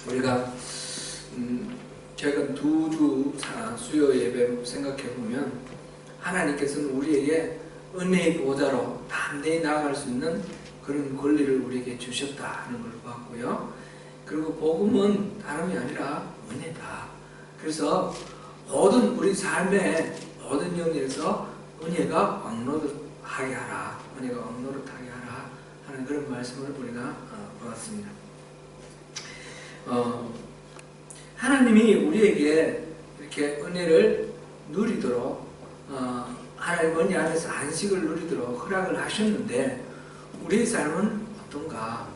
우리가 최근 2주 수요 예배 생각해 보면 하나님께서는 우리에게 은혜의 보좌로 담대히 나아갈 수 있는 그런 권리를 우리에게 주셨다 하는 걸 봤고요. 그리고 복음은 다름이 아니라 은혜다. 그래서 모든 우리 삶의 모든 영역에서 은혜가 왕노릇하게 하라, 은혜가 왕노릇하게 하라 하는 그런 말씀을 우리가 보았습니다. 하나님이 우리에게 이렇게 은혜를 누리도록 하나님 은혜 안에서 안식을 누리도록 허락을 하셨는데 우리의 삶은 어떤가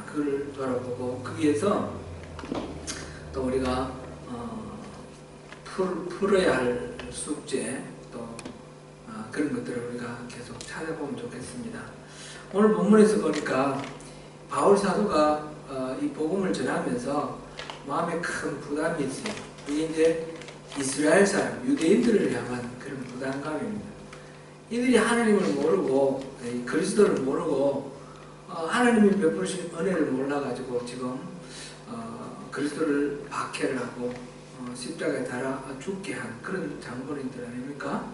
그걸 돌아보고 거기에서 또 우리가 풀어야 할 숙제 또 그런 것들을 우리가 계속 찾아보면 좋겠습니다. 오늘 본문에서 보니까 바울 사도가 이 복음을 전하면서 마음에 큰 부담이 있어요. 이게 이제 이스라엘 사람, 유대인들을 향한 그런 부담감입니다. 이들이 하나님을 모르고 그리스도를 모르고 하나님이 베푸신 은혜를 몰라가지고 지금 그리스도를 박해를 하고 십자가에 달아 죽게 한 그런 장본인들 아닙니까?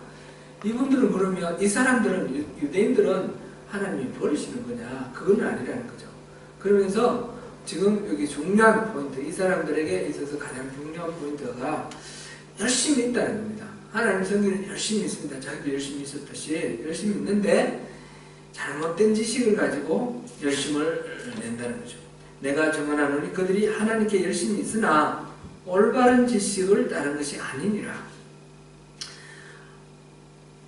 이분들은 그러면 이 사람들은 유대인들은 하나님이 버리시는 거냐? 그건 아니라는 거죠. 그러면서 지금 여기 중요한 포인트, 이 사람들에게 있어서 가장 중요한 포인트가 열심히 있다는 겁니다. 하나님 성경은 열심히 있습니다. 자기도 열심히 있었듯이 열심히 있는데 잘못된 지식을 가지고 열심을 낸다는 거죠. 내가 정언하노니 그들이 하나님께 열심히 있으나 올바른 지식을 따른 것이 아니니라.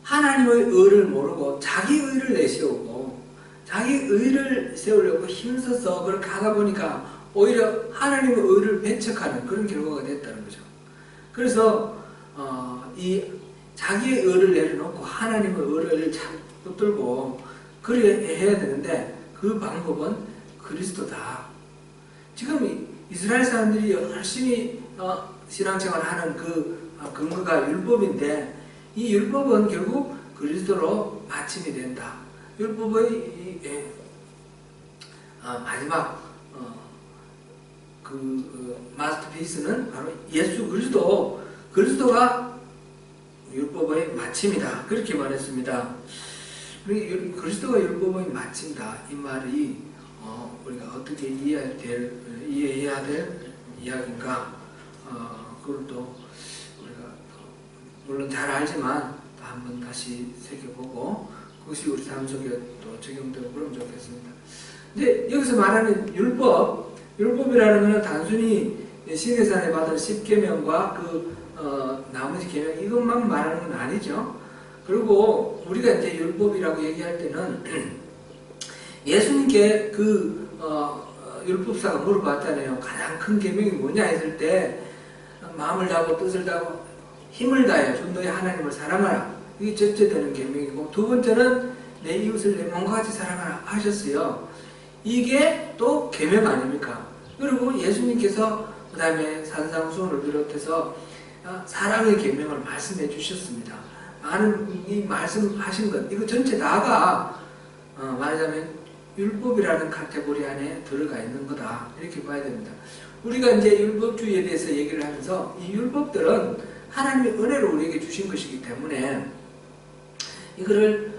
하나님의 의를 모르고 자기 의를 내세우고 자기 의를 세우려고 힘써서 그렇게 하다 보니까 오히려 하나님의 의를 배척하는 그런 결과가 됐다는 거죠. 그래서 이 자기의 의를 내려놓고 하나님의 의를 참 붙들고 그래 해야 되는데 그 방법은 그리스도다. 지금 이스라엘 사람들이 열심히 신앙생활을 하는 그 근거가 율법인데 이 율법은 결국 그리스도로 마침이 된다. 율법의 마지막 마스터피스는 바로 예수 그리스도가 율법의 마침이다. 그렇게 말했습니다. 그리스도가 율법의 마침이다. 이 말이 우리가 어떻게 이해해야 될 이야기인가? 그걸 또 우리가 물론 잘 알지만 또 한번 다시 새겨보고 그것이 우리 삶 속에 또 적용되고 그러면 좋겠습니다. 근데 여기서 말하는 율법이라는 것은 단순히 시내산에 받은 10계명과 나머지 계명 이것만 말하는 건 아니죠. 그리고 우리가 이제 율법이라고 얘기할 때는 예수님께 율법사가 물어봤잖아요. 가장 큰 계명이 뭐냐 했을 때 마음을 다하고 뜻을 다하고 힘을 다해 좀 너의 하나님을 사랑하라. 이게 첫째 되는 계명이고 두 번째는 내 이웃을 내 몸과 같이 사랑하라 하셨어요. 이게 또 계명 아닙니까? 그리고 예수님께서 그 다음에 산상수훈을 비롯해서 사랑의 계명을 말씀해 주셨습니다. 많은 이 말씀하신 것 이거 전체 다가 말하자면 율법이라는 카테고리 안에 들어가 있는 거다 이렇게 봐야 됩니다. 우리가 이제 율법주의에 대해서 얘기를 하면서 이 율법들은 하나님의 은혜로 우리에게 주신 것이기 때문에 이거를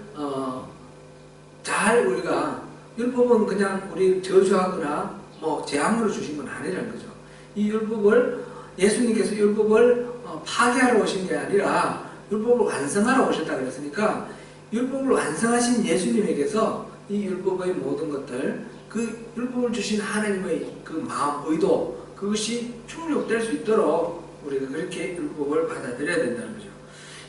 잘 우리가 율법은 그냥 우리 저주하거나 재앙으로 주신 건 아니라는 거죠. 이 율법을 예수님께서 율법을 파괴하러 오신 게 아니라 율법을 완성하러 오셨다 그랬으니까 율법을 완성하신 예수님에게서 이 율법의 모든 것들 그 율법을 주신 하나님의 그 마음 의도 그것이 충족될 수 있도록 우리가 그렇게 율법을 받아들여야 된다는 거죠.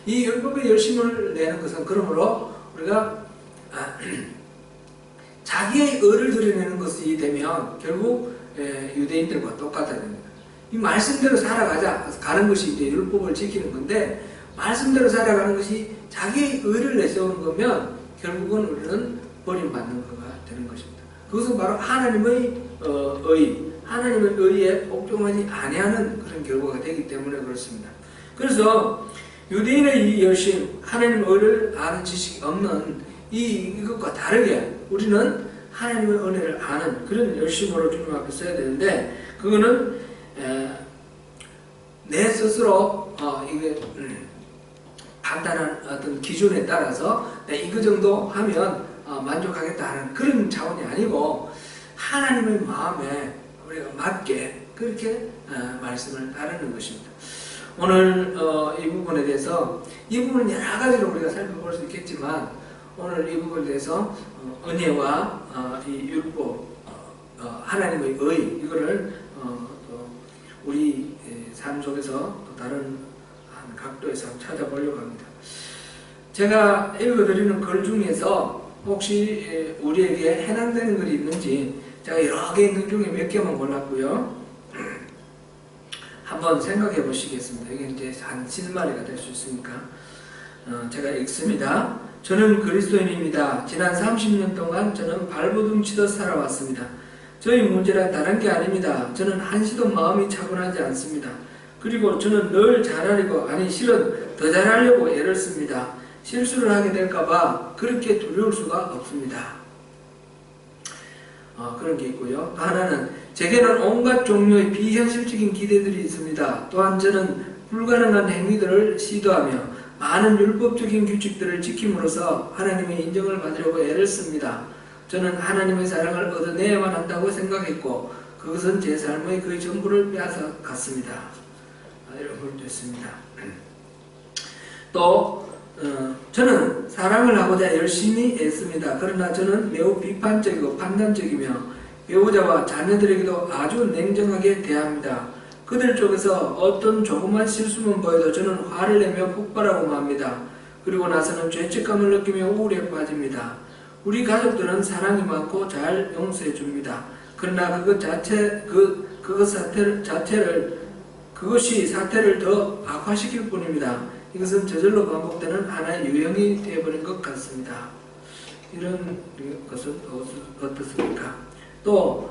이 율법에 열심을 내는 것은 그러므로 우리가 자기의 의를 드러내는 것이 되면 결국 유대인들과 똑같아야 됩니다. 이 말씀대로 살아가는 것이 이제 율법을 지키는 건데 말씀대로 살아가는 것이 자기의 의를 내세우는 거면 결국은 우리는 버림받는 거가 되는 것입니다. 그것은 바로 하나님의 하나님의 의에 복종하지 아니하는 그런 결과가 되기 때문에 그렇습니다. 그래서 유대인의 이 열심, 하나님의 의를 아는 지식이 없는 이것과 다르게 우리는 하나님의 은혜를 아는 그런 열심으로 주님 앞에 써야 되는데 그거는 내 스스로 이게 판단한 어떤 기준에 따라서 이거 정도 하면 만족하겠다 하는 그런 차원이 아니고 하나님의 마음에 우리가 맞게 그렇게 말씀을 따르는 것입니다. 오늘 이 부분에 대해서 이 부분은 여러 가지로 우리가 살펴볼 수 있겠지만 오늘 이 부분에 대해서 은혜와 이 율법 하나님의 의 이거를 우리 삶 속에서 또 다른 각도에서 찾아보려고 합니다. 제가 읽어드리는 글 중에서 혹시 우리에게 해당되는 글이 있는지 제가 여러 개 있는 중에 몇 개만 골랐고요. 한번 생각해 보시겠습니다. 이게 이제 한 실마리가 될 수 있으니까 제가 읽습니다. 저는 그리스도인입니다. 지난 30년 동안 저는 발버둥 치듯 살아왔습니다. 저희 문제란 다른 게 아닙니다. 저는 한시도 마음이 차분하지 않습니다. 그리고 저는 늘 잘하려고 아니 실은 더 잘하려고 애를 씁니다. 실수를 하게 될까봐 그렇게 두려울 수가 없습니다. 그런 게 있고요. 하나는 제게는 온갖 종류의 비현실적인 기대들이 있습니다. 또한 저는 불가능한 행위들을 시도하며 많은 율법적인 규칙들을 지킴으로써 하나님의 인정을 받으려고 애를 씁니다. 저는 하나님의 사랑을 얻어내야만 한다고 생각했고 그것은 제 삶의 거의 전부를 빼앗아갔습니다. 이런 글도 있습니다. 또 저는 사랑을 하고자 열심히 애씁니다. 그러나 저는 매우 비판적이고 판단적이며 배우자와 자녀들에게도 아주 냉정하게 대합니다. 그들 쪽에서 어떤 조그만 실수만 보여도 저는 화를 내며 폭발하고 맙니다. 그리고 나서는 죄책감을 느끼며 우울에 빠집니다. 우리 가족들은 사랑이 많고 잘 용서해 줍니다. 그러나 그것이 사태를 더 악화시킬 뿐입니다. 이것은 저절로 반복되는 하나의 유형이 되어버린 것 같습니다. 이런 것은 어떻습니까? 또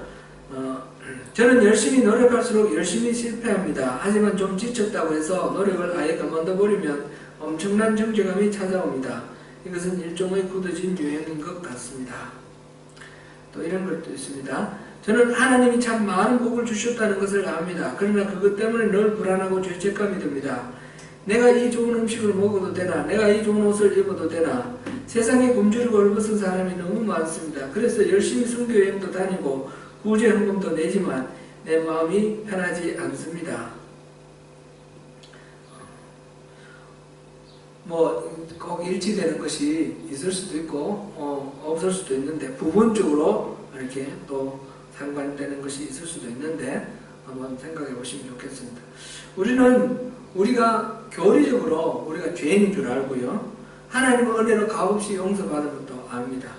저는 열심히 노력할수록 열심히 실패합니다. 하지만 좀 지쳤다고 해서 노력을 아예 그만둬버리면 엄청난 정죄감이 찾아옵니다. 이것은 일종의 굳어진 유형인 것 같습니다. 또 이런 것도 있습니다. 저는 하나님이 참 많은 복을 주셨다는 것을 압니다. 그러나 그것 때문에 늘 불안하고 죄책감이 듭니다. 내가 이 좋은 음식을 먹어도 되나? 내가 이 좋은 옷을 입어도 되나? 세상에 굶주리고 얼벗은 사람이 너무 많습니다. 그래서 열심히 선교여행도 다니고 구제헌금도 내지만 내 마음이 편하지 않습니다. 꼭 일치되는 것이 있을 수도 있고 없을 수도 있는데 부분적으로 이렇게 또 상관되는 것이 있을 수도 있는데 한번 생각해 보시면 좋겠습니다. 우리가 교리적으로 우리가 죄인인 줄 알고요. 하나님의 은혜로 값없이 용서받은 것도 압니다.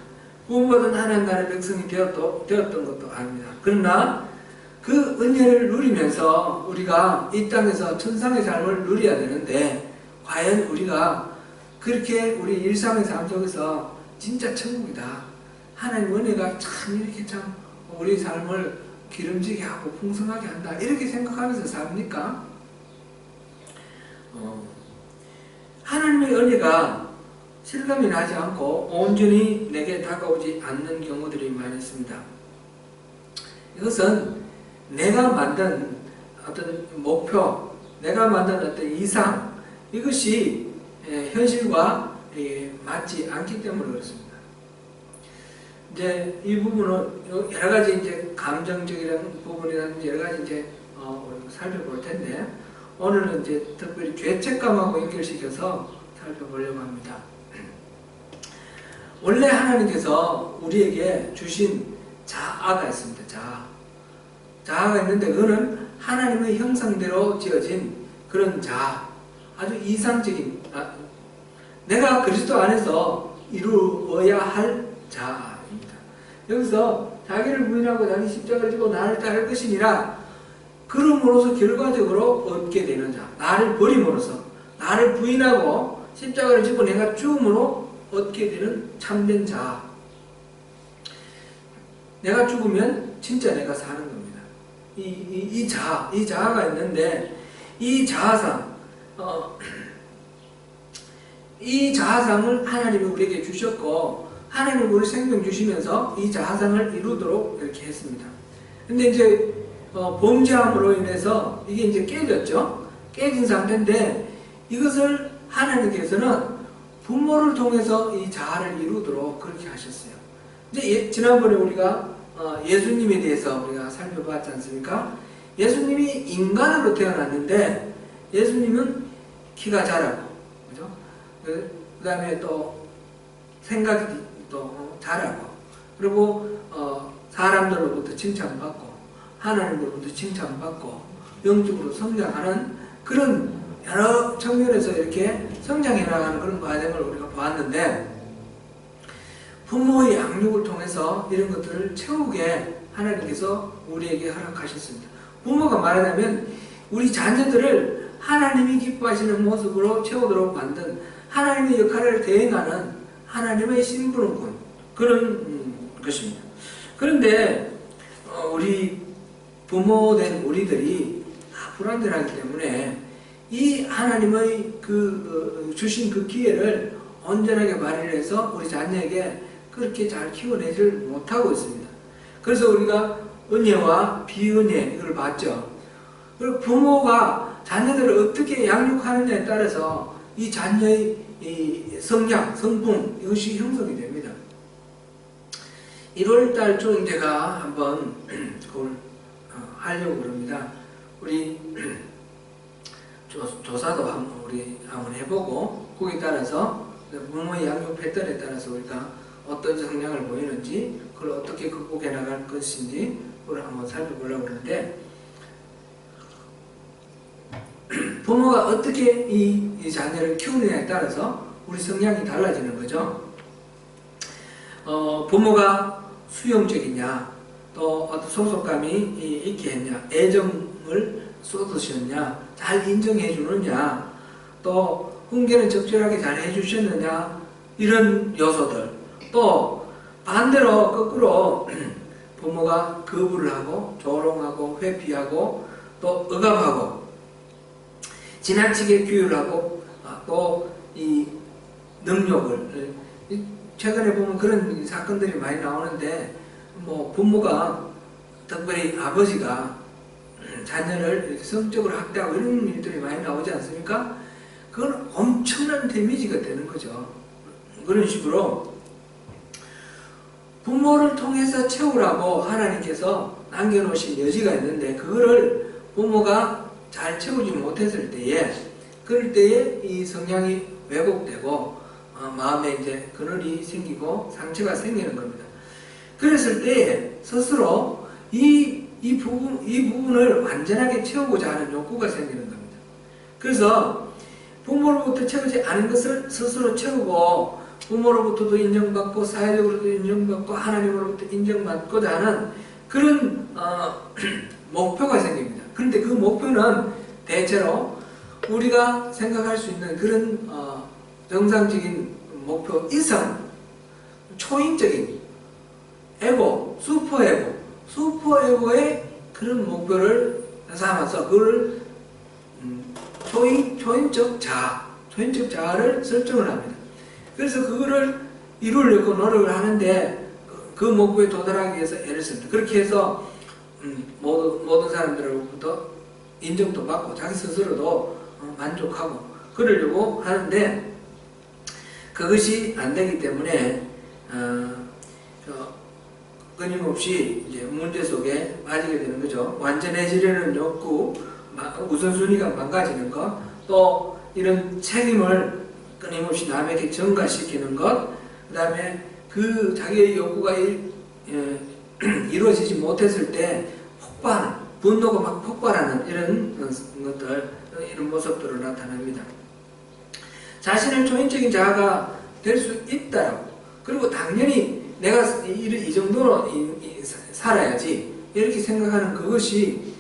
구원받은 하나님 나라의 백성이 되었던 것도 압니다. 그러나 그 은혜를 누리면서 우리가 이 땅에서 천상의 삶을 누려야 되는데 과연 우리가 그렇게 우리 일상의 삶 속에서 진짜 천국이다. 하나님 은혜가 참 이렇게 참 우리 삶을 기름지게 하고 풍성하게 한다. 이렇게 생각하면서 삽니까? 하나님의 은혜가 실감이 나지 않고 온전히 내게 다가오지 않는 경우들이 많이 있습니다. 이것은 내가 만든 어떤 목표, 내가 만든 어떤 이상, 이것이 현실과 맞지 않기 때문에 그렇습니다. 이제 이 부분은 여러 가지 이제 감정적이라는 부분이라든지 여러 가지 이제 우리가 살펴볼 텐데 오늘은 이제 특별히 죄책감하고 연결시켜서 살펴보려고 합니다. 원래 하나님께서 우리에게 주신 자아가 있습니다. 자아가 있는데 그거는 하나님의 형상대로 지어진 그런 자아, 아주 이상적인 내가 그리스도 안에서 이루어야 할 자아입니다. 여기서 자기를 부인하고 자기 십자가를 지고 나를 따를 것이니라 그럼으로써 결과적으로 얻게 되는 자, 나를 버림으로써 나를 부인하고 십자가를 지고 내가 죽음으로 얻게 되는 참된 자아. 내가 죽으면 진짜 내가 사는 겁니다. 이 자아가 있는데 이 자아상 이 자아상을 하나님이 우리에게 주셨고 하나님이 우리 생명 주시면서 이 자아상을 이루도록 이렇게 했습니다. 근데 이제 범죄함으로 인해서 이게 이제 깨졌죠. 깨진 상태인데 이것을 하나님께서는 부모를 통해서 이 자아를 이루도록 그렇게 하셨어요. 이제 지난번에 우리가 예수님에 대해서 우리가 살펴봤지 않습니까? 예수님이 인간으로 태어났는데 예수님은 키가 자라고, 그죠? 그 다음에 또 생각이 또 자라고, 그리고 사람들로부터 칭찬받고 하나님으로부터 칭찬받고 영적으로 성장하는 그런 여러 측면에서 이렇게 성장해 나가는 그런 과정을 우리가 보았는데, 부모의 양육을 통해서 이런 것들을 채우게 하나님께서 우리에게 허락하셨습니다. 부모가 말하자면 우리 자녀들을 하나님이 기뻐하시는 모습으로 채우도록 만든 하나님의 역할을 대행하는 하나님의 심부름꾼, 그런 것입니다. 그런데 우리 부모된 우리들이 불완전하기 때문에 이 하나님의 주신 그 기회를 온전하게 발휘해서 우리 자녀에게 그렇게 잘 키워내질 못하고 있습니다. 그래서 우리가 은혜와 비은혜 이걸 봤죠. 그리고 부모가 자녀들을 어떻게 양육하느냐에 따라서 이 자녀의 이 성장, 성품 이것이 형성이 됩니다. 1월달 중 제가 한번 그걸 하려고 그럽니다. 우리 조사도 한번 해보고 거기에 따라서 부모의 양육 패턴에 따라서 우리가 어떤 성향을 보이는지 그걸 어떻게 극복해 나갈 것인지 그걸 한번 살펴보려고 하는데, 부모가 어떻게 이 자녀를 키우느냐에 따라서 우리 성향이 달라지는 거죠. 부모가 수용적이냐, 또 어떤 소속감이 있게 했냐, 애정을 쏟으셨냐, 잘 인정해 주느냐, 또 훈계는 적절하게 잘 해주셨느냐, 이런 요소들. 또 반대로 거꾸로 부모가 거부를 하고 조롱하고 회피하고 또 억압하고 지나치게 규율하고 또 이 능력을, 최근에 보면 그런 사건들이 많이 나오는데, 뭐 부모가, 특별히 아버지가 자녀를 이렇게 성적으로 학대하고 이런 일들이 많이 나오지 않습니까? 그건 엄청난 데미지가 되는 거죠. 그런 식으로 부모를 통해서 채우라고 하나님께서 남겨놓으신 여지가 있는데, 그거를 부모가 잘 채우지 못했을 때에, 그럴 때에 이 성향이 왜곡되고 마음에 이제 그늘이 생기고 상처가 생기는 겁니다. 그랬을 때 스스로 이 부분을 완전하게 채우고자 하는 욕구가 생기는 겁니다. 그래서 부모로부터 채우지 않은 것을 스스로 채우고, 부모로부터도 인정받고 사회적으로도 인정받고 하나님으로부터 인정받고자 하는 그런 목표가 생깁니다. 그런데 그 목표는 대체로 우리가 생각할 수 있는 그런 정상적인 목표 이상 초인적인 에고, 슈퍼에고의 그런 목표를 삼아서 그걸 초인적 자아를 설정을 합니다. 그래서 그거를 이루려고 노력을 하는데, 그 목표에 도달하기 위해서 애를 씁니다. 그렇게 해서 모든 사람들로부터 인정도 받고 자기 스스로도 만족하고 그러려고 하는데, 그것이 안 되기 때문에 끊임없이 이제 문제 속에 빠지게 되는 거죠. 완전해지려는 욕구, 우선순위가 망가지는 것, 또 이런 책임을 끊임없이 남에게 전가시키는 것, 그 다음에 그 자기의 욕구가 이루어지지 못했을 때 분노가 막 폭발하는 이런 것들, 이런 모습들로 나타납니다. 자신을 초인적인 자아가 될 수 있다라고, 그리고 당연히 내가 이 정도로 살아야지 이렇게 생각하는 그것이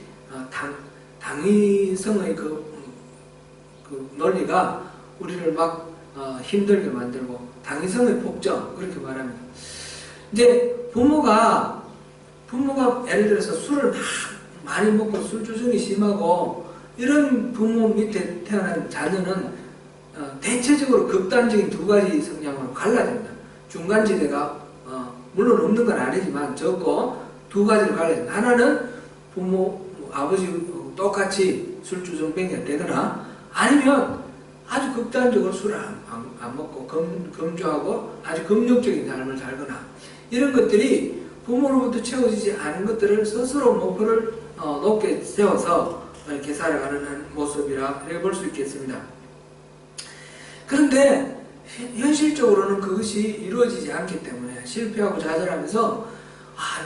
당위성의 그 논리가 우리를 막 힘들게 만들고, 당위성의 폭정, 그렇게 말합니다. 이제 부모가 예를 들어서 술을 많이 먹고 술주정이 심하고 이런 부모 밑에 태어난 자녀는 대체적으로 극단적인 두 가지 성향으로 갈라집니다. 중간지대가 물론 없는 건 아니지만 적고 두 가지로 갈라집니다. 하나는 부모 아버지 똑같이 술주정뱅이가 되거나 아니면 아주 극단적으로 술을 안 먹고 금주하고 아주 금욕적인 삶을 살거나 이런 것들이 부모로부터 채워지지 않은 것들을 스스로 목표를 높게 세워서 이렇게 살아가는 모습이라 이렇게 볼 수 있겠습니다. 그런데 현실적으로는 그것이 이루어지지 않기 때문에 실패하고 좌절하면서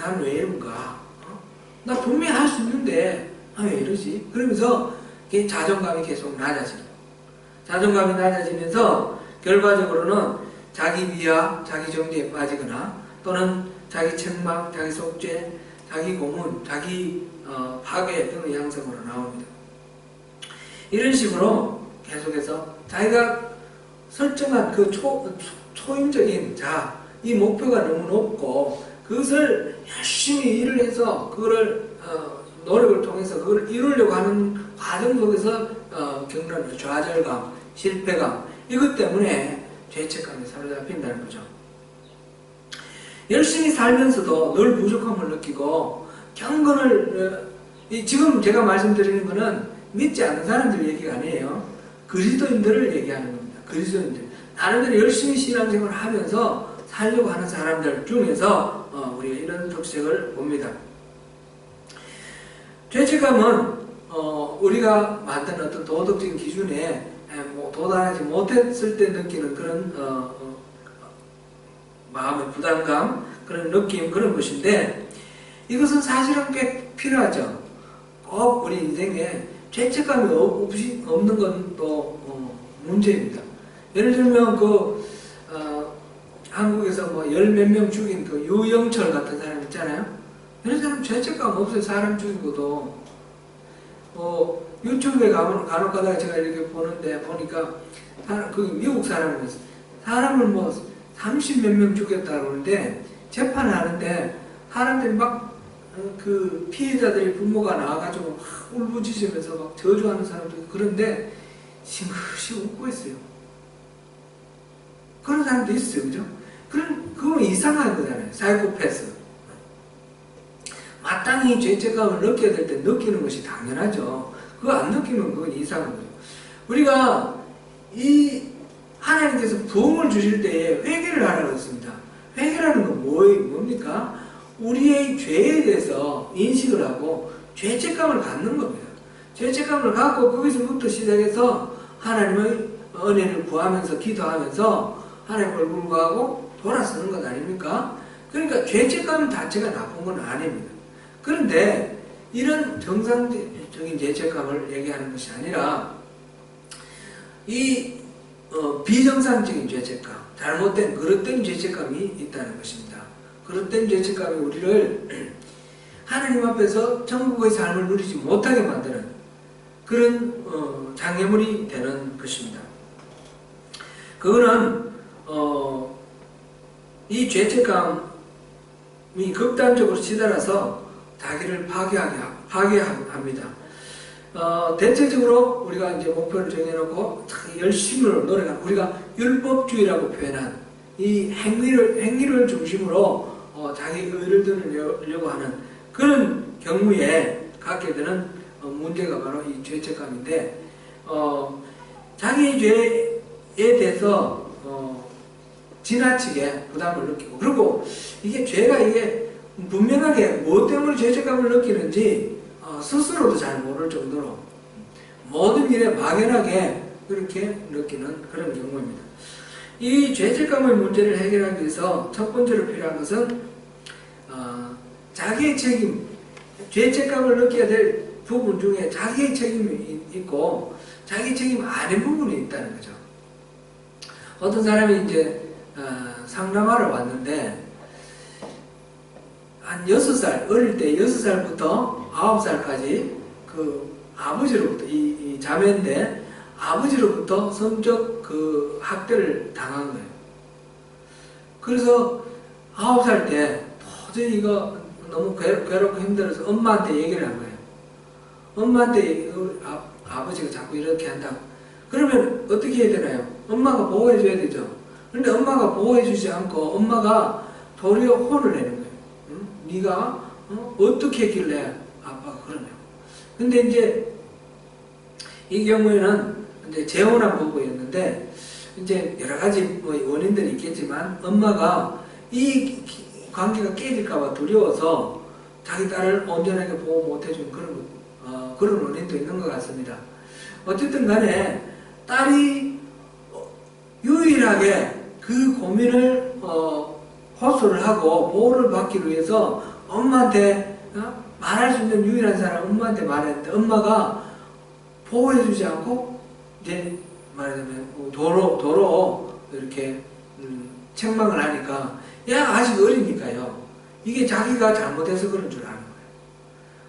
난 왜 이런가? 나 분명히 할 수 있는데 왜 이러지? 그러면서 자존감이 계속 낮아지고 자존감이 낮아지면서 결과적으로는 자기 비하, 자기 정죄에 빠지거나 또는 자기 책망, 자기 속죄, 자기 고문, 자기 파괴 등의 양성으로 나옵니다. 이런 식으로 계속해서 자기가 설정한 그 초임적인 이 목표가 너무 높고 그것을 열심히 일을 해서 그거를 노력을 통해서 그걸 이루려고 하는 과정 속에서 겪는 좌절감, 실패감 이것 때문에 죄책감에 사로잡힌다는 거죠. 열심히 살면서도 늘 부족함을 느끼고 경건을 지금 제가 말씀드리는 것은 믿지 않는 사람들 얘기가 아니에요. 그리스도인들을 얘기하는 겁니다. 그리스도인들 나름대로 열심히 신앙생활을 하면서 살려고 하는 사람들 중에서 우리가 이런 특색을 봅니다. 죄책감은 우리가 만든 어떤 도덕적인 기준에 도달하지 못했을 때 느끼는 그런 마음의 부담감, 그런 느낌, 그런 것인데 이것은 사실은 꽤 필요하죠. 꼭 우리 인생에 죄책감이 없는 건 또 문제입니다. 예를 들면 한국에서 열 몇 명 죽인 그 유영철 같은 사람 있잖아요. 이런 사람 죄책감 없어요. 사람 죽이고도 유튜브에 간혹 가다가 제가 이렇게 보니까 그 미국 사람을 30몇 명 죽였다고 그러는데 재판하는데 사람들이 그 피해자들의 부모가 나와가지고 막 울부짖으면서 막 저주하는 사람도 있고 그런데 싱긋이 웃고 있어요. 그런 사람도 있어요. 그죠? 그건 이상한 거잖아요. 사이코패스. 마땅히 죄책감을 느껴야 될 때 느끼는 것이 당연하죠. 그거 안 느끼면 그건 이상한 거죠. 우리가 하나님께서 부흥을 주실 때에 회개를 하라고 했습니다. 회개라는 건 뭡니까? 우리의 죄에 대해서 인식을 하고 죄책감을 갖는 겁니다. 죄책감을 갖고 거기서부터 시작해서 하나님의 은혜를 구하면서 기도하면서 하나님 얼굴 구하고 돌아서는 것 아닙니까? 그러니까 죄책감 자체가 나쁜 건 아닙니다. 그런데 이런 정상적인 죄책감을 얘기하는 것이 아니라 비정상적인 죄책감, 잘못된 그릇된 죄책감이 있다는 것입니다. 그릇된 죄책감이 우리를 하나님 앞에서 천국의 삶을 누리지 못하게 만드는 그런 장애물이 되는 것입니다. 그거는 이 죄책감이 극단적으로 치달아서 자기를 파괴합니다. 대체적으로 우리가 이제 목표를 정해놓고 열심히 노력하는 우리가 율법주의라고 표현한 이 행위를 중심으로 자기 의를 들으려고 하는 그런 경우에 갖게 되는 문제가 바로 이 죄책감인데 자기 죄에 대해서 지나치게 부담을 느끼고 그리고 죄가 분명하게 뭐 때문에 죄책감을 느끼는지 스스로도 잘 모를 정도로 모든 일에 막연하게 그렇게 느끼는 그런 경우입니다. 이 죄책감의 문제를 해결하기 위해서 첫 번째로 필요한 것은 자기의 책임, 죄책감을 느껴야 될 부분 중에 자기의 책임이 있고 자기 책임 아닌 부분이 있다는 거죠. 어떤 사람이 이제 상담하러 왔는데 한 6살, 어릴 때 6살부터 9살까지 그 아버지로부터, 이 자매인데 아버지로부터 성적 그 학대를 당한 거예요. 그래서 9살 때 도저히 이거 너무 괴롭고 힘들어서 엄마한테 얘기를 한 거예요. 엄마한테 아버지가 자꾸 이렇게 한다고. 그러면 어떻게 해야 되나요? 엄마가 보호해줘야 되죠. 그런데 엄마가 보호해주지 않고 엄마가 도리어 혼을 내는 거예요. 네가 어떻게 했길래 아빠가 그러냐고. 근데 이제 이 경우에는 이제 재혼한 부부였는데 이제 여러 가지 뭐 원인들이 있겠지만 엄마가 이 관계가 깨질까봐 두려워서 자기 딸을 온전하게 보호 못해준 그런 원인도 있는 것 같습니다. 어쨌든 간에 딸이 유일하게 그 고민을 호소를 하고 보호를 받기 위해서 엄마한테 말할 수 있는 유일한 사람 엄마한테 말했는데 엄마가 보호해주지 않고 이제 말하자면 도로 이렇게 책망을 하니까 야 아직 어리니까요. 이게 자기가 잘못해서 그런 줄 아는 거예요.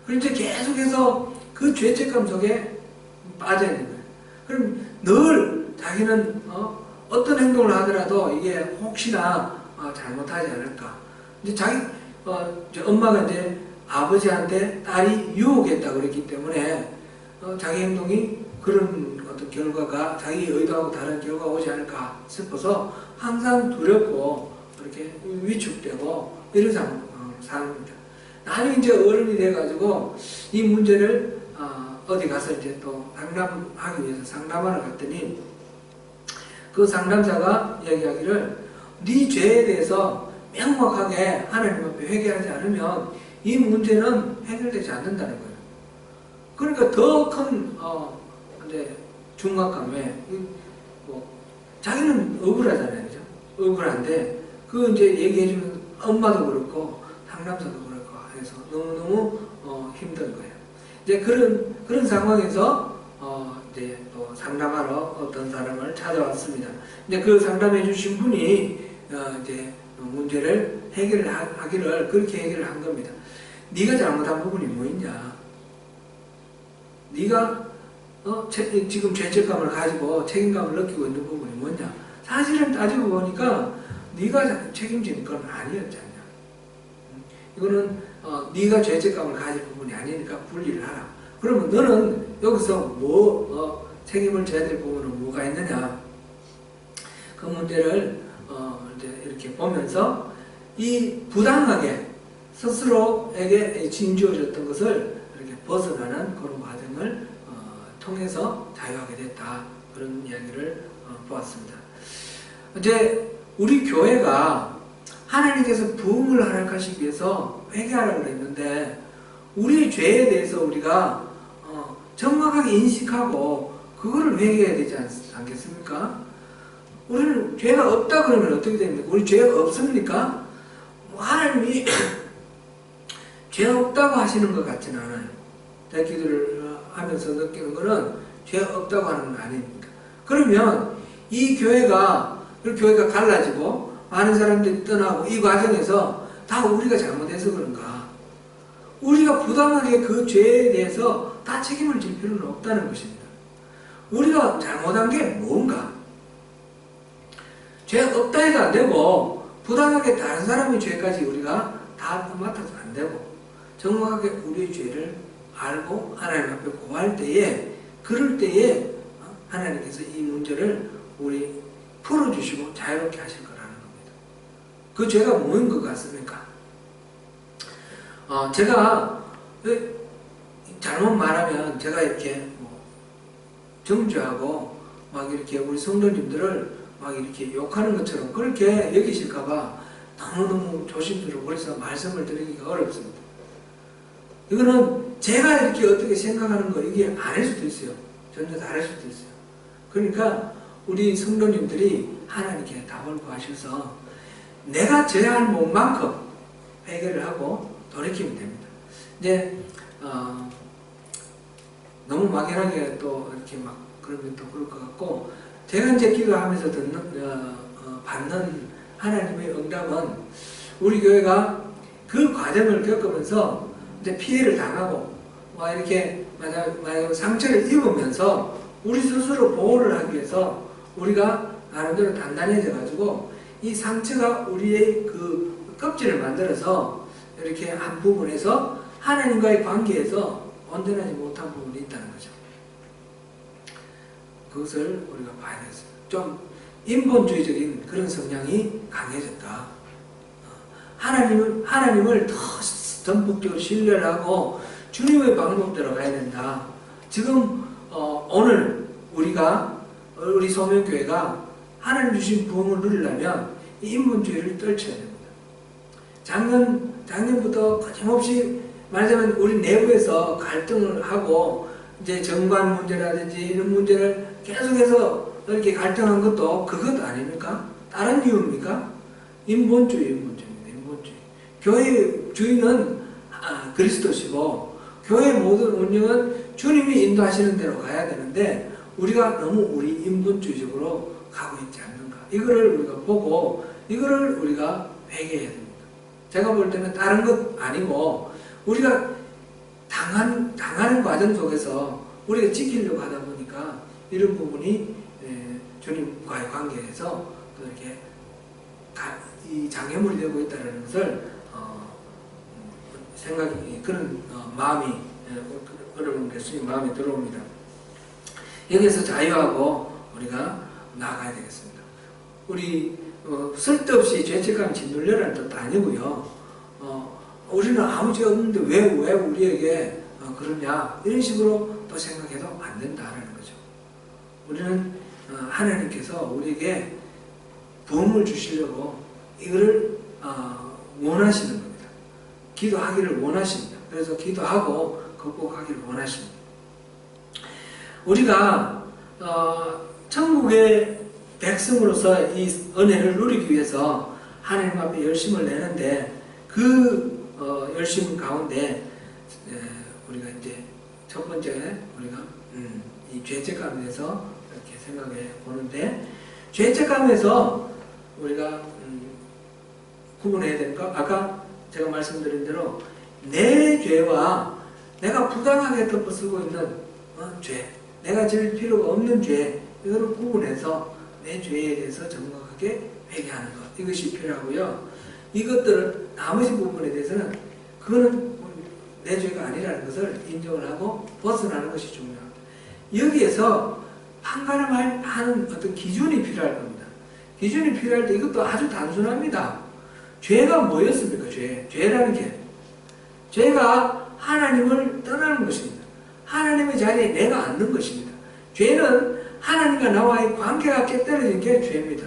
그런데 계속해서 그 죄책감 속에 빠져 있는 거예요. 그럼 늘 자기는 어떤 행동을 하더라도 이게 혹시나 잘못하지 않을까. 이제 엄마가 이제 아버지한테 딸이 유혹했다 그랬기 때문에 자기 행동이 그런 어떤 결과가 자기 의도하고 다른 결과가 오지 않을까 싶어서 항상 두렵고 이렇게 위축되고 이런 상황입니다. 나중에 이제 어른이 돼가지고 이 문제를 어디 가서 이제 또 상담하기 위해서 상담하러 갔더니 그 상담사가 이야기하기를 네 죄에 대해서 명확하게 하나님 앞에 회개하지 않으면 이 문제는 해결되지 않는다는 거예요. 그러니까 더 큰 이제 중압감에 자기는 억울하잖아요, 그죠? 억울한데 그 이제 얘기해주면 엄마도 그렇고 상담사도 그렇고 해서 너무 힘든 거예요. 이제 그런 상황에서 이제 또 상담하러 어떤 사람을 찾아왔습니다. 이제 그 상담해 주신 분이 이제 문제를 해결하기를 그렇게 해결을 한 겁니다. 네가 잘못한 부분이 뭐 있냐? 네가 지금 죄책감을 가지고 책임감을 느끼고 있는 부분이 뭐냐? 사실은 따지고 보니까 네가 책임지는 건 아니었잖냐. 이거는 네가 죄책감을 가질 부분이 아니니까 분리를 하라. 그러면 너는 여기서 책임을 져야 될 부분은 뭐가 있느냐? 그 문제를 이제 이렇게 보면서 이 부당하게 스스로에게 짐지어졌던 것을 이렇게 벗어나는 그런 과정을 통해서 자유하게 됐다. 그런 이야기를 보았습니다. 이제 우리 교회가 하나님께서 부흥을 허락하시기 위해서 회개하라고 그랬는데 우리의 죄에 대해서 우리가 정확하게 인식하고 그거를 회개해야 되지 않겠습니까? 우리는 죄가 없다 그러면 어떻게 됩니까? 우리 죄가 없습니까? 하나님이 죄 없다고 하시는 것 같지는 않아요. 제 기도를 하면서 느끼는 것은 죄 없다고 하는 건 아닙니다. 그러면 이 교회가 갈라지고 많은 사람들이 떠나고 이 과정에서 다 우리가 잘못해서 그런가? 우리가 부당하게 그 죄에 대해서 다 책임을 질 필요는 없다는 것입니다. 우리가 잘못한 게 뭔가? 죄 없다 해도 안 되고 부당하게 다른 사람의 죄까지 우리가 다 맡아서 안 되고 정확하게 우리의 죄를 알고 하나님 앞에 고할 때에 그럴 때에 하나님께서 이 문제를 우리 풀어주시고 자유롭게 하실 거라는 겁니다. 그 죄가 뭐인 것 같습니까? 제가 잘못 말하면 제가 이렇게 정죄하고 막 이렇게 우리 성도님들을 막 이렇게 욕하는 것처럼 그렇게 여기실까봐 너무너무 조심스럽고 그래서 말씀을 드리기가 어렵습니다. 이거는 제가 이렇게 어떻게 생각하는 거 이게 아닐 수도 있어요. 전혀 다를 수도 있어요. 그러니까 우리 성도님들이 하나님께 답을 구하셔서 내가 져야 할 몸만큼 해결을 하고 돌이키면 됩니다. 이제 너무 막연하게 또 이렇게 막 그러면 또 그럴 것 같고 제가 이제 기도하면서 받는 하나님의 응답은 우리 교회가 그 과정을 겪으면서 이제 피해를 당하고 막 이렇게 만약 상처를 입으면서 우리 스스로 보호를 하기 위해서 우리가 나름대로 단단해져 가지고 이 상처가 우리의 그 껍질을 만들어서 이렇게 한 부분에서 하나님과의 관계에서 온전하지 못한 부분이 있다는 거죠. 그것을 우리가 봐야 되겠어요. 좀 인본주의적인 그런 성향이 강해졌다. 하나님을 더 전폭적으로 신뢰를 하고 주님의 방법대로 가야 된다. 지금 오늘 우리 소명교회가 하나님 주신 부흥을 누리려면 이 인본주의를 떨쳐야 됩니다. 작년부터 거침없이 말하자면 우리 내부에서 갈등을 하고 이제 정관 문제라든지 이런 문제를 계속해서 이렇게 갈등한 것도 그것 아닙니까? 다른 이유입니까? 인본주의입니다. 인본주의. 교회 주인은 그리스도시고 교회 모든 운영은 주님이 인도하시는 대로 가야 되는데 우리가 너무 우리 인본주의적으로 가고 있지 않는가. 이거를 우리가 보고 이거를 우리가 회개해야 됩니다. 제가 볼 때는 다른 것 아니고 우리가 당하는 과정 속에서 우리가 지키려고 하다 보니까 이런 부분이 주님과의 관계에서 또 이렇게 이 장애물이 되고 있다는 것을 생각이 그런 마음이 여러분 교수님 마음에 들어옵니다. 여기서 자유하고 우리가 나아가야 되겠습니다. 우리 쓸데없이 죄책감 짓눌려라는 뜻도 아니고요. 우리는 아무 죄 없는데 왜 우리에게 그러냐 이런 식으로 또 생각해도 안 된다라는 거죠. 우리는 하나님께서 우리에게 부흥을 주시려고 이거를 원하시는 겁니다. 기도하기를 원하십니다. 그래서 기도하고 극복하기를 원하십니다. 우리가 천국의 백성으로서 이 은혜를 누리기 위해서 하나님 앞에 열심을 내는데 그 열심 가운데 우리가 이제 첫 번째 우리가 이 죄책감에 대해서 이렇게 생각해 보는데 죄책감에서 우리가 구분해야 되는 거 아까 제가 말씀드린 대로 내 죄와 내가 부당하게 덮어쓰고 있는 죄, 내가 질 필요가 없는 죄 이거를 구분해서 내 죄에 대해서 정확하게 회개하는 것 이것이 필요하고요. 이것들을 나머지 부분에 대해서는 그거는 내 죄가 아니라는 것을 인정을 하고 벗어나는 것이 중요합니다. 여기에서 판가름하는 어떤 기준이 필요할 겁니다. 기준이 필요할 때 이것도 아주 단순합니다. 죄가 뭐였습니까? 죄라는 게 죄가 하나님을 떠나는 것입니다. 하나님의 자리에 내가 앉는 것입니다. 죄는 하나님과 나와의 관계가 깨떨어진 게 죄입니다.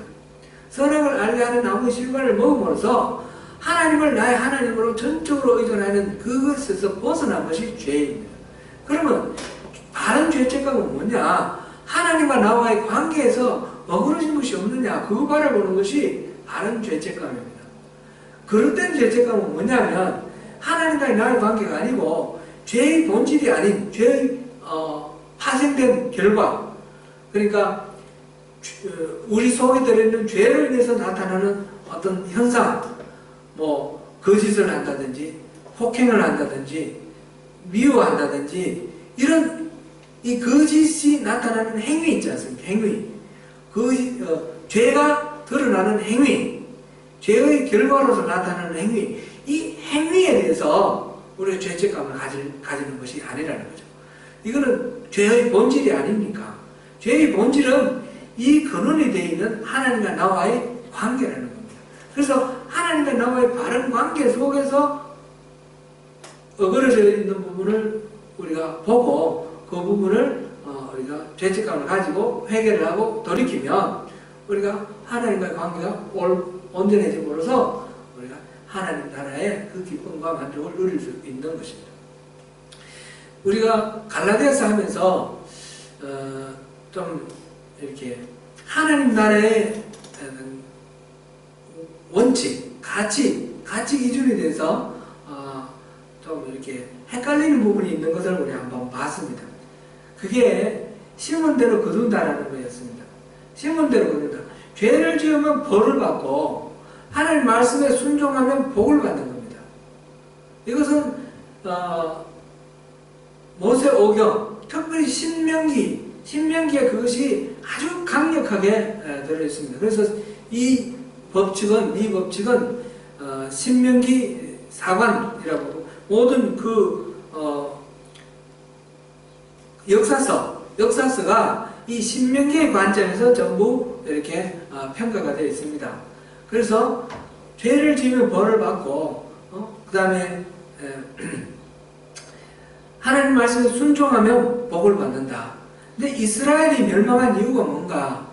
선악을 알게 하는 나무의 실과를 먹음으로써 하나님을 나의 하나님으로 전적으로 의존하는 그것에서 벗어난 것이 죄입니다. 그러면 바른 죄책감은 뭐냐? 하나님과 나와의 관계에서 어그러진 것이 없느냐? 그거 바라보는 것이 바른 죄책감입니다. 그릇된 죄책감은 뭐냐면 하나님과의 나의 관계가 아니고 죄의 본질이 아닌 죄의 파생된 결과, 그러니까 우리 속에 들어있는 죄로 인해서 나타나는 어떤 현상, 뭐 거짓을 한다든지 폭행을 한다든지 미워한다든지 이런 이 거짓이 나타나는 행위 있지 않습니까? 행위, 죄가 드러나는 행위, 죄의 결과로서 나타나는 행위, 이 행위에 대해서 우리가 죄책감을 가지는 것이 아니라는 거죠. 이거는 죄의 본질이 아닙니까? 죄의 본질은 이 근원이 되어 있는 하나님과 나와의 관계라는 겁니다. 그래서 하나님과 나와의 바른 관계 속에서 어그러져 있는 부분을 우리가 보고 그 부분을 우리가 죄책감을 가지고 회개를 하고 돌이키면 우리가 하나님과의 관계가 온전해짐으로써 우리가 하나님 나라의 그 기쁨과 만족을 누릴 수 있는 것입니다. 우리가 갈라디아서 하면서 좀 이렇게 하나님 나라의 원칙, 가치 기준에 대해서 좀 이렇게 헷갈리는 부분이 있는 것을 우리 한번 봤습니다. 그게 심은 대로 거둔다라는 거였습니다. 심은 대로 거둔다. 죄를 지으면 벌을 받고 하나님 말씀에 순종하면 복을 받는 겁니다. 이것은 모세오경, 특별히 신명기에 그것이 아주 강력하게 들어있습니다. 그래서 이 법칙은 신명기 사관이라고 모든 역사서가 이 신명기의 관점에서 전부 이렇게 평가가 되어 있습니다. 그래서 죄를 지으면 벌을 받고 그 다음에 하나님 말씀에 순종하면 복을 받는다. 근데 이스라엘이 멸망한 이유가 뭔가?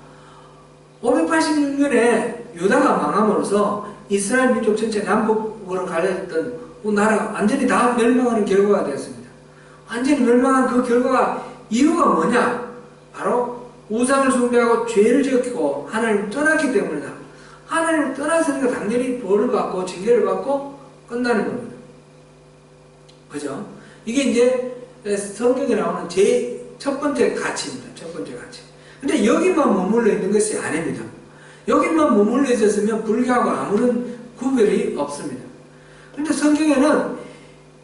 586년에 유다가 망함으로써 이스라엘 민족 전체 남북으로 갈려졌던 나라가 완전히 다 멸망하는 결과가 되었습니다. 완전히 멸망한 그 결과가 이유가 뭐냐? 바로 우상을 숭배하고 죄를 지었고 하나님을 떠났기 때문이다. 하나님을 떠났으니까 당연히 벌을 받고 징계를 받고 끝나는 겁니다. 그죠? 이게 이제 성경에 나오는 제 첫 번째 가치입니다. 첫 번째 가치. 근데 여기만 머물러 있는 것이 아닙니다. 여기만 머물러 있었으면 불교하고 아무런 구별이 없습니다. 근데 성경에는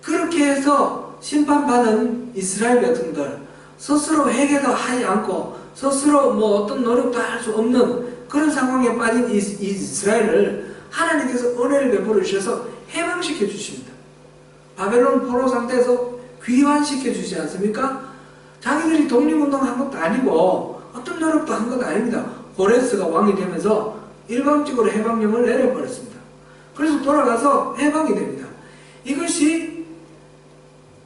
그렇게 해서 심판받은 이스라엘 백성들, 스스로 회개도 하지 않고 스스로 뭐 어떤 노력도 할 수 없는 그런 상황에 빠진 이 이스라엘을 하나님께서 은혜를 베풀어 주셔서 해방시켜 주십니다. 바벨론 포로 상태에서 귀환시켜 주지 않습니까? 자기들이 독립운동한 것도 아니고 어떤 노력도 한 것도 아닙니다. 고레스가 왕이 되면서 일방적으로 해방령을 내려버렸습니다. 그래서 돌아가서 해방이 됩니다. 이것이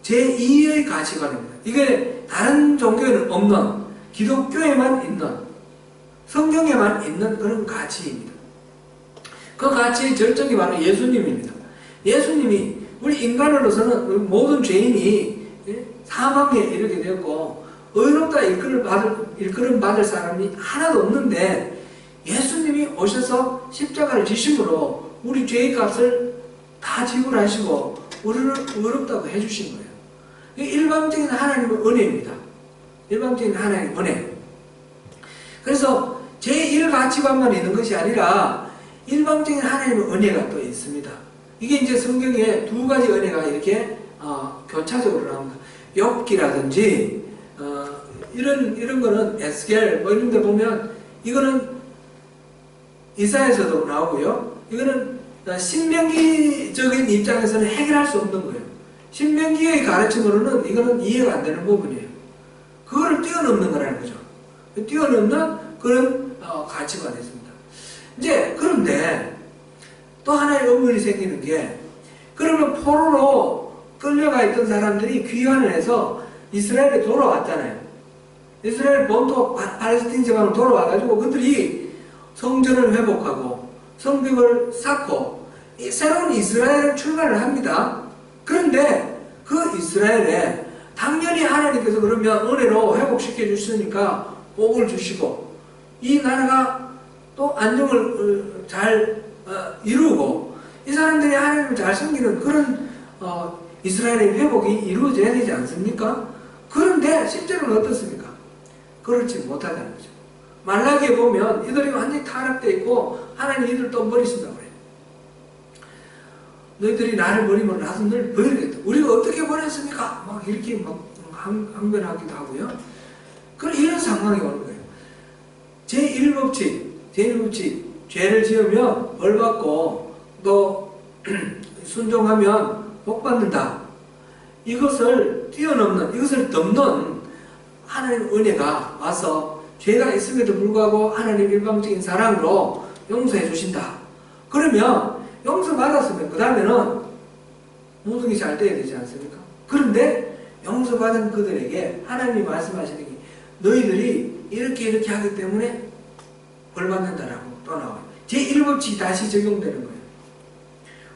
제2의 가치관입니다. 이게 다른 종교에는 없는, 기독교에만 있는, 성경에만 있는 그런 가치입니다. 그 가치의 절정이 바로 예수님입니다. 예수님이 우리 인간으로서는 모든 죄인이 사망에 이르게 되었고 의롭다 일컬음 받을 사람이 하나도 없는데 예수님이 오셔서 십자가를 지심으로 우리 죄의 값을 다 지불하시고 우리를 의롭다고 해주신 거예요. 이게 일방적인 하나님의 은혜입니다. 일방적인 하나님의 은혜. 그래서 제1가치관만 있는 것이 아니라 일방적인 하나님의 은혜가 또 있습니다. 이게 이제 성경에 두 가지 은혜가 이렇게 교차적으로 나옵니다. 욥기라든지 이런 거는 에스겔 뭐 이런 데 보면 이거는 이사야에서도 나오고요. 이거는 신명기적인 입장에서는 해결할 수 없는 거예요. 신명기의 가르침으로는 이거는 이해가 안 되는 부분이에요. 그거를 뛰어넘는 거라는 거죠. 뛰어넘는 그런 가치관이 있습니다. 이제 그런데 또 하나의 의문이 생기는 게, 그러면 포로로 끌려가 있던 사람들이 귀환을 해서 이스라엘에 돌아왔잖아요. 이스라엘 본토 팔레스틴 지방으로 돌아와가지고 그들이 성전을 회복하고 성벽을 쌓고 새로운 이스라엘을 출발을 합니다. 그런데 그 이스라엘에 당연히 하나님께서 그러면 은혜로 회복시켜 주시니까 복을 주시고 이 나라가 또 안정을 잘 이루고 이 사람들이 하나님을 잘 섬기는 그런 이스라엘의 회복이 이루어져야 되지 않습니까? 그런데 실제로는 어떻습니까? 그렇지 못하다는 거죠. 말라기에 보면 이들이 완전히 타락되어 있고 하나님 이들 또 버리신다고 그래요. 너희들이 나를 버리면 나도 널 버리겠다. 우리가 어떻게 버렸습니까? 막 이렇게 막 항변하기도 하고요. 그런 이런 상황이 오는 거예요. 제1법칙, 죄를 지으면 벌 받고 또 순종하면 복 받는다. 이것을 뛰어넘는, 이것을 넘는 하나님의 은혜가 와서 죄가 있음에도 불구하고 하나님 일방적인 사랑으로 용서해 주신다. 그러면 용서받았으면 그 다음에는 모든 게 잘 돼야 되지 않습니까? 그런데 용서받은 그들에게 하나님이 말씀하시는 게 너희들이 이렇게 하기 때문에 벌 받는다라고 또 나와요. 제1법칙이 다시 적용되는 거예요.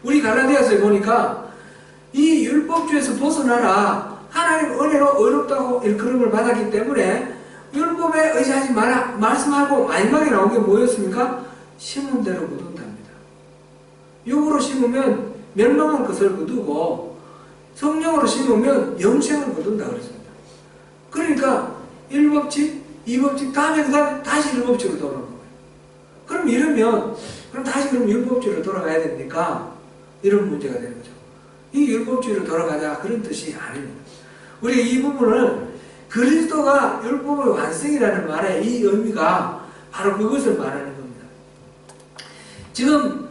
우리 갈라디아서에 보니까 이 율법주에서 벗어나라. 하나님 은혜로 의롭다고 일컬음을 받았기 때문에 율법에 의지하지 마라 말씀하고 마지막에 나온 게 뭐였습니까? 심은 대로 거둔답니다. 육으로 심으면 멸망할 것을 거두고 성령으로 심으면 영생을 거둔다 그랬습니다. 그러니까 1법칙, 2법칙 다음에 다시 1법칙으로 돌아오는 거예요. 그럼 이러면 그럼 다시 그럼 율법주의로 돌아가야 됩니까? 이런 문제가 되는 거죠. 이 율법주의로 돌아가자 그런 뜻이 아닙니다. 우리가 이 부분을 그리스도가 율법의 완성이라는 말의 이 의미가 바로 그것을 말하는 겁니다. 지금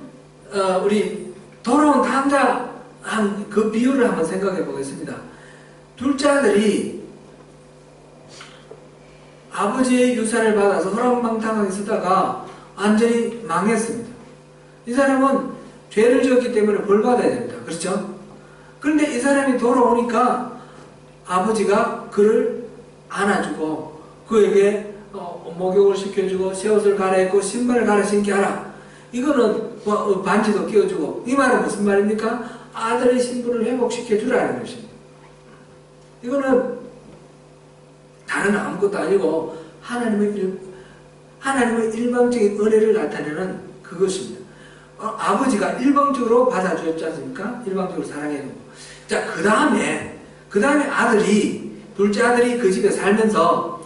우리 돌아온 탕자 한 그 비유를 한번 생각해 보겠습니다. 둘째 아들이 아버지의 유산을 받아서 허랑방탕하게 쓰다가 완전히 망했습니다. 이 사람은 죄를 지었기 때문에 벌 받아야 됩니다. 그렇죠? 그런데 이 사람이 돌아오니까 아버지가 그를 안아주고 그에게 목욕을 시켜주고 새 옷을 갈아입고 신발을 갈아 신게 하라. 이거는 반지도 끼워주고, 이 말은 무슨 말입니까? 아들의 신분을 회복시켜 주라는 것입니다. 이거는 다른 아무것도 아니고 하나님의 일방적인 은혜를 나타내는 그것입니다. 아버지가 일방적으로 받아주었지 않습니까? 일방적으로 사랑해주고. 자, 그 다음에 둘째 아들이 그 집에 살면서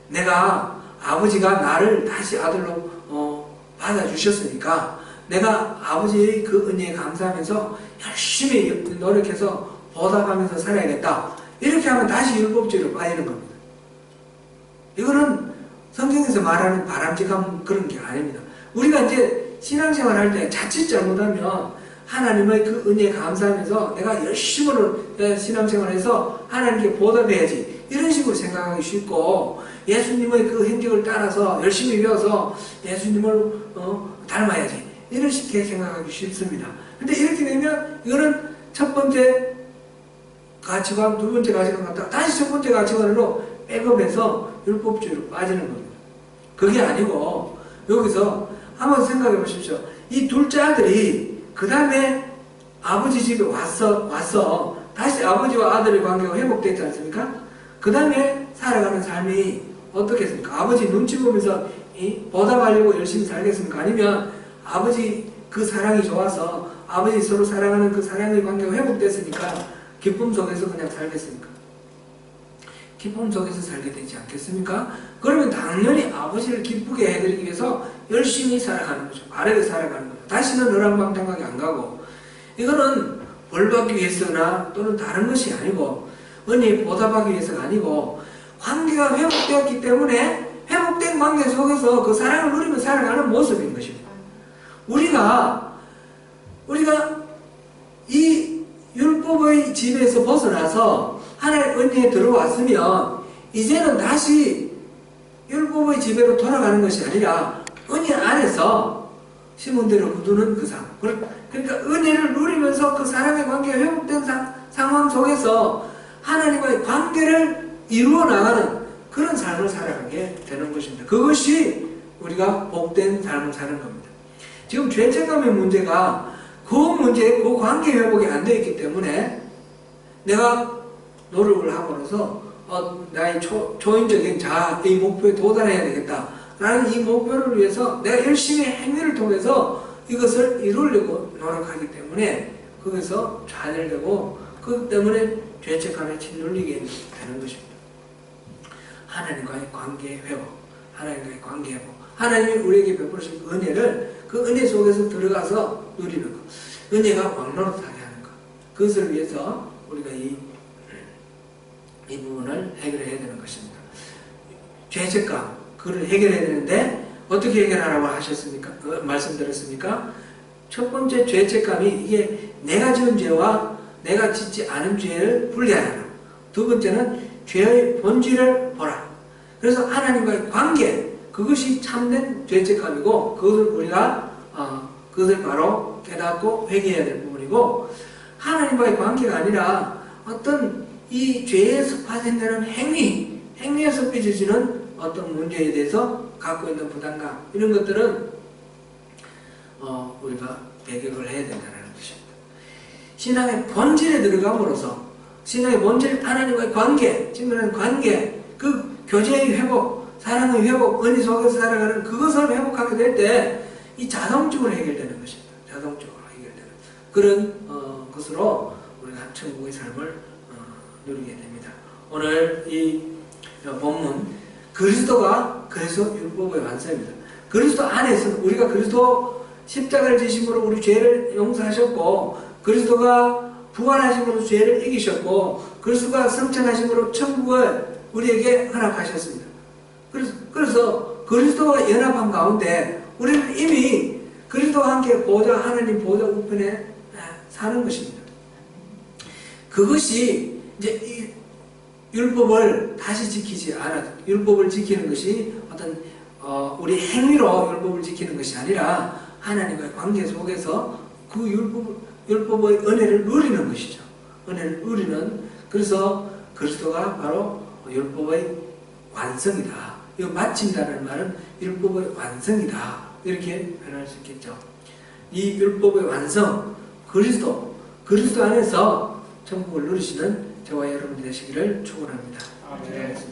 내가 아버지가 나를 다시 아들로 받아주셨으니까 내가 아버지의 그 은혜에 감사하면서 열심히 노력해서 보답하면서 살아야겠다. 이렇게 하면 다시 율법주의로 빠지는 겁니다. 이거는 성경에서 말하는 바람직한 그런 게 아닙니다. 우리가 이제 신앙생활 할 때 자칫 잘못하면 하나님의 그 은혜에 감사하면서 내가 열심히 신앙생활해서 하나님께 보답해야지, 이런 식으로 생각하기 쉽고, 예수님의 그 행적을 따라서 열심히 배워서 예수님을 닮아야지, 이런 식으로 생각하기 쉽습니다. 근데 이렇게 되면 이거는 첫 번째 가치관, 두 번째 가치관 같다가 다시 첫 번째 가치관으로 백업해서 율법주의로 빠지는 겁니다. 그게 아니고 여기서 한번 생각해 보십시오. 이 둘째 아들이 그 다음에 아버지 집에 와서 다시 아버지와 아들의 관계가 회복됐지 않습니까? 그 다음에 살아가는 삶이 어떻겠습니까? 아버지 눈치 보면서 보답하려고 열심히 살겠습니까? 아니면 아버지 그 사랑이 좋아서 아버지 서로 사랑하는 그 사랑의 관계가 회복됐으니까 기쁨 속에서 그냥 살겠습니까? 기쁨 속에서 살게 되지 않겠습니까? 그러면 당연히 아버지를 기쁘게 해드리기 위해서 열심히 살아가는 거죠. 바르게 살아가는 거죠. 다시는 어랑방탕하게 안 가고, 이거는 벌받기 위해서나 또는 다른 것이 아니고 은혜에 보답하기 위해서가 아니고, 관계가 회복되었기 때문에 회복된 관계 속에서 그 사랑을 누리며 살아가는 모습인 것입니다. 우리가 이 율법의 집에서 벗어나서 하나님의 은혜에 들어왔으면 이제는 다시 율법의 지배로 돌아가는 것이 아니라 은혜 안에서 심은 대로 거두는 그 삶. 그러니까 은혜를 누리면서 그 사랑의 관계가 회복된 상황 속에서 하나님과의 관계를 이루어 나가는 그런 삶을 살아가게 되는 것입니다. 그것이 우리가 복된 삶을 사는 겁니다. 지금 죄책감의 문제가 그 관계 회복이 안 되어 있기 때문에 내가 노력을 함으로써 나의 초인적인 자아의 목표에 도달해야 되겠다 라는 이 목표를 위해서 내가 열심히 행위를 통해서 이것을 이루려고 노력하기 때문에 거기서 좌절되고, 그것 때문에 죄책감에 짓눌리게 되는 것입니다. 하나님과의 관계 회복, 하나님과의 관계 회복, 하나님이 우리에게 베풀으신 은혜를 그 은혜 속에서 들어가서 누리는 것, 은혜가 왕노릇하게 하는 것, 그것을 위해서 우리가 이 부분을 해결해야 되는 것입니다. 죄책감, 그걸 해결해야 되는데 어떻게 해결하라고 하셨습니까? 말씀드렸습니까? 첫 번째 죄책감이 이게 내가 지은 죄와 내가 짓지 않은 죄를 분리하라. 두 번째는 죄의 본질을 보라. 그래서 하나님과의 관계, 그것이 참된 죄책감이고, 그것을 우리가 그것을 바로 깨닫고 회개해야 될 부분이고, 하나님과의 관계가 아니라 어떤 이 죄에서 파생되는 행위에서 빚어지는 어떤 문제에 대해서 갖고 있는 부담감, 이런 것들은 우리가 배격을 해야 된다는 것입니다. 신앙의 본질에 들어감으로써 신앙의 본질, 하나님과의 관계, 친밀한 관계, 그 교제의 회복, 사랑의 회복, 은혜 속에서 살아가는 그것을 회복하게 될 때 이 자동적으로 해결되는 것입니다. 자동적으로 해결되는 그런 것으로 우리가 천국의 삶을 누리게 됩니다. 오늘 이 본문, 그리스도가 그래서 율법의 완성입니다. 그리스도 안에서 우리가 그리스도 십자가를 지심으로 우리 죄를 용서하셨고, 그리스도가 부활하심으로 죄를 이기셨고, 그리스도가 성천하심으로 천국을 우리에게 허락하셨습니다. 그래서 그리스도와 연합한 가운데 우리는 이미 그리스도와 함께 하나님 보좌 우편에 사는 것입니다. 그것이 이제 이 율법을 다시 지키지 않아, 율법을 지키는 것이 어떤 우리 행위로 율법을 지키는 것이 아니라 하나님과의 관계 속에서 그 율법의 은혜를 누리는 것이죠. 은혜를 누리는, 그래서 그리스도가 바로 율법의 완성이다. 이 마친다는 말은 율법의 완성이다. 이렇게 표현할 수 있겠죠. 이 율법의 완성, 그리스도 안에서 천국을 누리시는 저와 여러분이 되시기를 축원합니다. 아멘.